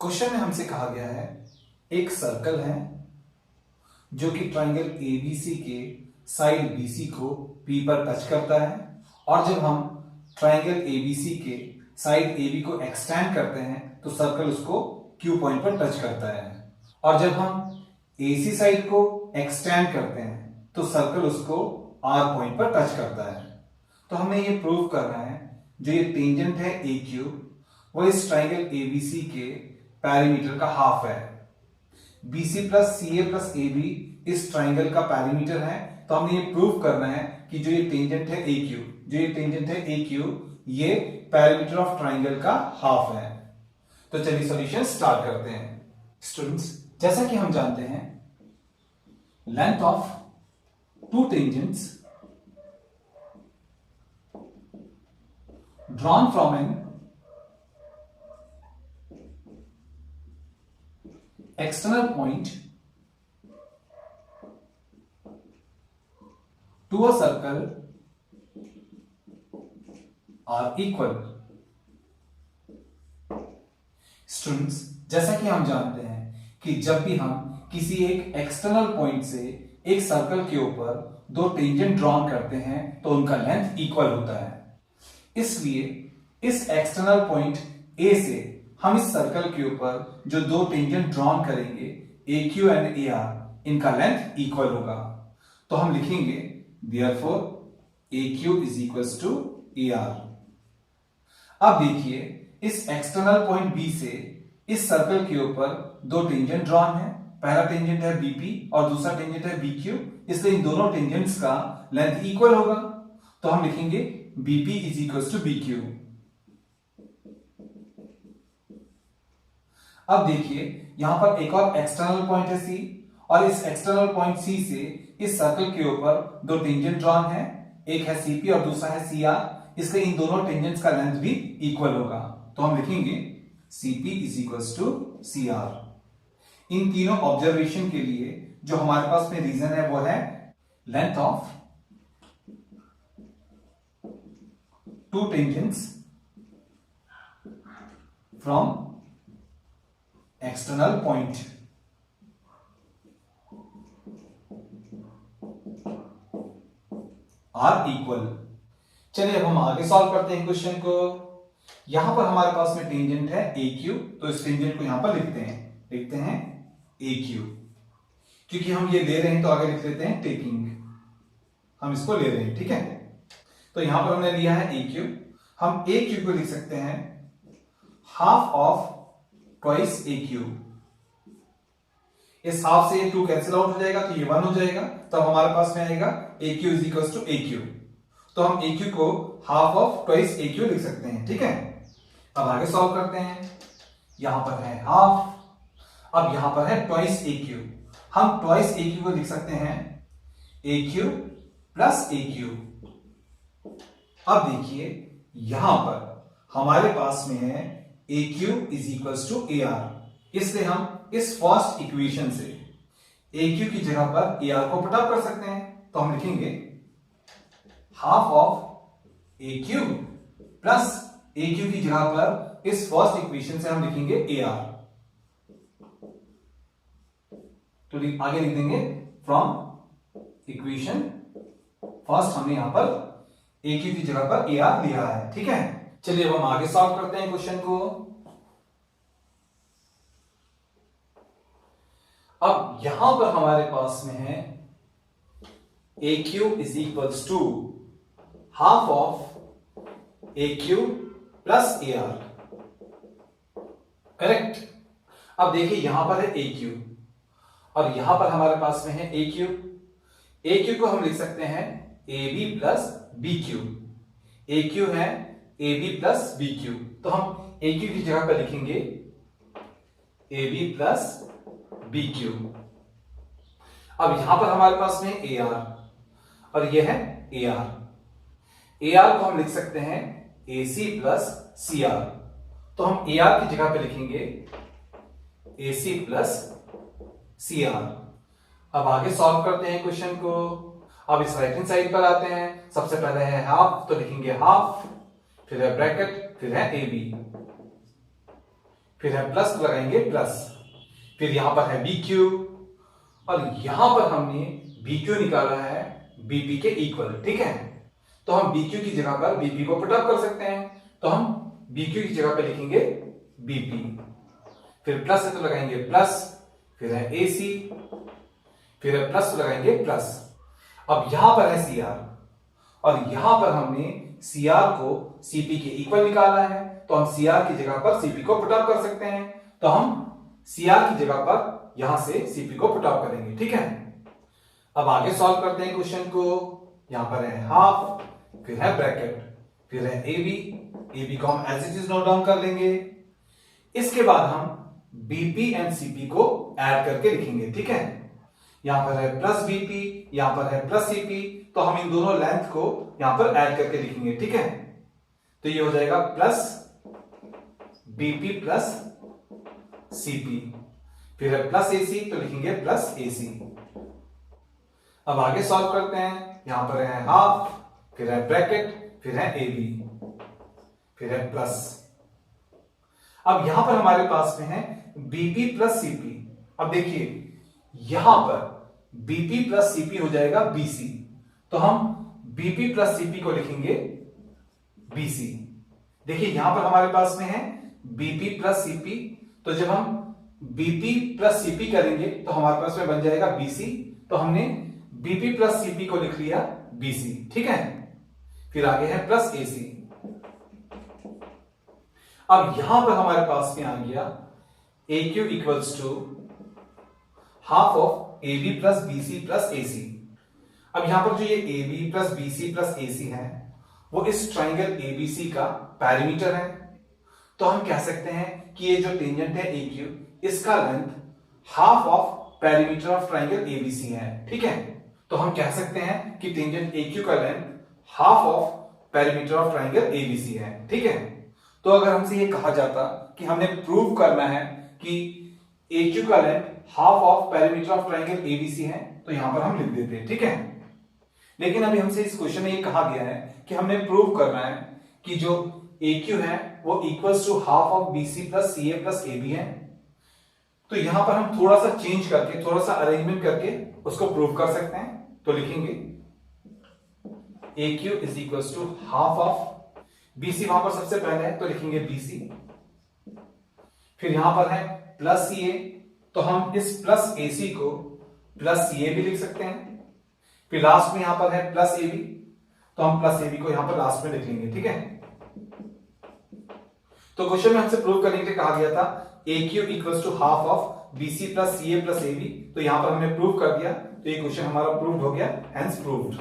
Question में हमसे कहा गया है एक सर्कल है जो कि ट्रायंगल एबीसी के साइड बीसी को पी पर टच करता है और जब हम ट्रायंगल एबीसी के साइड एबी को एक्सटेंड करते हैं तो सर्कल उसको क्यू पॉइंट पर टच करता है और जब हम एसी साइड को एक्सटेंड करते हैं तो सर्कल उसको आर पॉइंट पर टच करता है। तो हमें ये प्रूव करना है जो ये टेंजेंट है ए क्यू वो इस ट्रायंगल एबीसी के पैरीमीटर का हाफ है। BC plus C A plus A B इस ट्राइंगल का पैरीमीटर है। तो हमें ये प्रूव करना है कि जो ये टेंजेंट है ए क्यू ये पैरीमीटर ऑफ ट्राइंगल का हाफ है। तो चलिए सॉल्यूशन स्टार्ट करते हैं। स्टूडेंट्स, जैसा कि हम जानते हैं length of two tangents drawn from an external point to a circle are equal। Students, जैसा कि हम जानते हैं कि जब भी हम किसी एक एक्सटर्नल पॉइंट से एक सर्कल के ऊपर दो टेंजेंट ड्रॉन करते हैं तो उनका लेंथ इक्वल होता है। इसलिए इस एक्सटर्नल पॉइंट ए से हम इस सर्कल के ऊपर जो दो टेंजेंट ड्रॉन करेंगे A Q and A R, इनका लेंथ इक्वल होगा। तो हम लिखेंगे therefore A Q is equals to A R. अब देखिए इस एक्सटर्नल पॉइंट बी से इस सर्कल के ऊपर दो टेंजेंट ड्रॉन है। पहला टेंजेंट है बीपी और दूसरा टेंजेंट है बीक्यू, इसलिए इन दोनों टेंजेंट्स का लेंथ इक्वल होगा। तो हम लिखेंगे BP is equals to BQ. अब देखिए यहां पर एक और एक्सटर्नल पॉइंट है सी और इस एक्सटर्नल पॉइंट सी से इस सर्कल के ऊपर दो टेंजेंट ड्रॉन है, एक है सीपी और दूसरा है सीआर, इसलिए इन दोनों टेंजेंट्स का लेंथ भी इक्वल होगा। तो हम लिखेंगे CP is equals to CR. इन तीनों ऑब्जर्वेशन के लिए जो हमारे पास में रीजन है वो है length of two tangents from external point. Are equal. चलिए अब हम आगे सॉल्व करते हैं क्वेश्चन को। यहां पर हमारे पास में टेंजेंट है ए क्यू, तो इस टेंजेंट को यहां पर लिखते हैं ए क्यू। क्योंकि हम ये ले रहे हैं तो आगे लिख लेते हैं टेकिंग, हम इसको ले रहे हैं, ठीक है। तो यहां पर हमने लिया है ए क्यू, हम ए क्यू को लिख सकते हैं half of twice A Q. इस हाफ से ये 2 कैंसिल आउट हो जाएगा तो ये 1 हो जाएगा, तब हमारे पास में आएगा A Q is equal to A Q. तो हम ए क्यू को half of twice A Q लिख सकते हैं, ठीक है। अब आगे सॉल्व करते हैं। यहां पर है हाफ, अब यहां पर है ट्वाइस ए क्यू। हम ट्वाइस ए क्यू को लिख सकते हैं A Q plus A Q. अब देखिए यहां पर हमारे पास में है A Q is equals to A R, इसलिए हम इस फर्स्ट इक्वेशन से ए क्यू की जगह पर ए आर को पुट अप कर सकते हैं। तो हम लिखेंगे half of A Q plus A Q की जगह पर इस फर्स्ट इक्वेशन से हम लिखेंगे ए आर। तो आगे लिख देंगे फ्रॉम इक्वेशन फर्स्ट, हमने यहां पर ए क्यू की जगह पर ए आर लिया है, ठीक है। चलिए अब हम आगे सॉल्व करते हैं क्वेश्चन को। अब यहां पर हमारे पास में है A Q is equals to half of A Q plus A R, correct. अब देखिए यहां पर है ए क्यू और यहां पर हमारे पास में है ए क्यू। ए क्यू को हम लिख सकते हैं A B plus B Q. A Q है A B plus B Q, तो हम ए क्यू की जगह पर लिखेंगे A B plus B Q. अब यहां पर हमारे पास में ए आर और यह है ए आर। ए आर को हम लिख सकते हैं ए सी प्लस सी आर, तो हम ए आर की जगह पर लिखेंगे ए सी प्लस सी आर। अब आगे सॉल्व करते हैं क्वेश्चन को। अब इस राइट हैंड साइड पर आते हैं। सबसे पहले है हाफ, तो लिखेंगे हाफ, फिर है ब्रैकेट, फिर है ए बी, फिर है प्लस तो लगाएंगे प्लस, फिर यहां पर है BQ और यहां पर हमने BQ निकाला है BP के इक्वल, ठीक है। तो हम BQ की जगह पर BP को पुट अप कर सकते हैं, तो हम BQ की जगह पर लिखेंगे BP, फिर प्लस है तो लगाएंगे प्लस, फिर है AC, फिर है प्लस तो लगाएंगे प्लस। अब यहां पर है CR और यहां पर हमने CR को CP के इक्वल निकाला है, तो हम CR की जगह पर CP को पुट अप कर सकते हैं, तो हम CR की जगह पर यहां से CP को पुट अप करेंगे, ठीक है। अब आगे सॉल्व करते हैं क्वेश्चन को। यहां पर है हाफ, फिर है ब्रैकेट, फिर है AB को हम as it is note down कर लेंगे। इसके बाद हम BP एंड CP को ऐड करके लिखेंगे, ठीक है। यहां पर है प्लस BP, यहां पर है प्लस CP, तो हम इन दोनों लेंथ को यहां पर ऐड करके लिखेंगे, ठीक है। तो ये हो जाएगा प्लस BP प्लस CP, फिर है प्लस AC, तो लिखेंगे प्लस AC। अब आगे सॉल्व करते हैं। यहां पर है हाफ, फिर है ब्रैकेट, फिर है AB, फिर है प्लस। अब यहां पर हमारे पास में है BP प्लस CP। अब देखिए यहां पर BP प्लस CP हो जाएगा BC, तो हम BP प्लस CP को लिखेंगे BC। देखिए यहां पर हमारे पास में है BP प्लस CP, तो जब हम BP प्लस CP करेंगे तो हमारे पास में बन जाएगा BC, तो हमने BP प्लस CP को लिख लिया BC, ठीक है। फिर आगे है प्लस AC। अब यहां पर हमारे पास में आ गया AQ equals to half of AB plus BC plus AC। अब यहां पर जो ये AB plus BC plus AC है वो इस ट्राइंगल ABC का पैरीमीटर है, तो हम कह सकते हैं कि ये जो टेंजेंट है AQ, इसका length half of perimeter of triangle ABC है, ठीक है। तो हम कह सकते हैं कि टेंजेंट AQ का length half of perimeter of triangle ABC है, ठीक है। तो अगर हमसे ये कहा जाता कि हमने प्रूव करना है कि AQ का length half of perimeter of triangle ABC है, तो यहां पर हम लिख देते हैं, ठीक है। लेकिन अभी हमसे इस क्वेश्चन में ये कहा गया है कि हमने प्रूव करना है कि जो AQ है वो equals to half of BC plus CA plus AB है। तो यहां पर हम थोड़ा सा चेंज करके, थोड़ा सा अरेंजमेंट करके उसको प्रूव कर सकते हैं। तो लिखेंगे AQ is equals to half of BC, वहां पर सबसे पहले है तो लिखेंगे BC, फिर यहां पर है प्लस CA, तो हम इस प्लस AC को प्लस CA भी लिख सकते हैं। फिर लास्ट में यहां पर है प्लस AB, तो हम प्लस AB को यहां पर लास्ट में लिख लेंगे, ठीक है। तो क्वेश्चन में हमसे प्रूव करने के लिए कहा गया था AQ equals to half of BC plus CA plus AB, तो यहां पर हमने प्रूव कर दिया, तो ये क्वेश्चन हमारा प्रूव्ड हो गया, हेंस प्रूव्ड।